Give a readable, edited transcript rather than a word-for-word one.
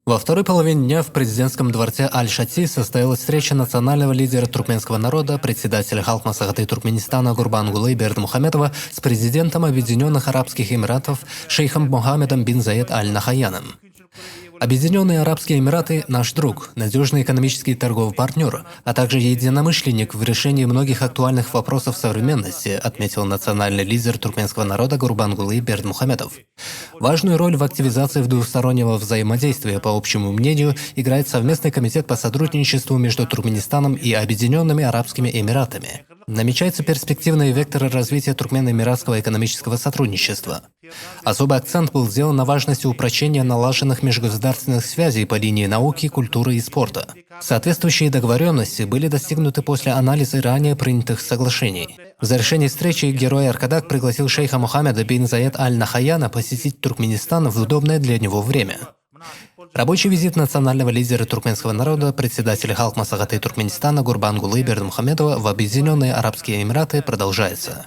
Во второй половине дня в президентском дворце Аль-Шати состоялась встреча национального лидера туркменского народа, председателя Халк Маслихаты Туркменистана Гурбангулы Бердмухаметова с президентом Объединенных Арабских Эмиратов шейхом Мохаммедом бин Заед Аль-Нахаяном. Объединенные Арабские Эмираты – наш друг, надежный экономический и торговый партнер, а также единомышленник в решении многих актуальных вопросов современности, отметил национальный лидер туркменского народа Гурбангулы Бердмухаметов. Важную роль в активизации двустороннего взаимодействия, по общему мнению, играет совместный комитет по сотрудничеству между Туркменистаном и Объединенными Арабскими Эмиратами. Намечаются перспективные векторы развития туркмено-эмиратского экономического сотрудничества. Особый акцент был сделан на важности упрочения налаженных межгосударственных связей по линии науки, культуры и спорта. Соответствующие договоренности были достигнуты после анализа ранее принятых соглашений. В завершении встречи герой Аркадак пригласил шейха Мохаммеда бин Заед Аль-Нахаяна посетить Туркменистан в удобное для него время. Рабочий визит национального лидера туркменского народа, председателя Халк Маслихаты Туркменистана Гурбангулы Бердмухаметова в Объединенные Арабские Эмираты продолжается.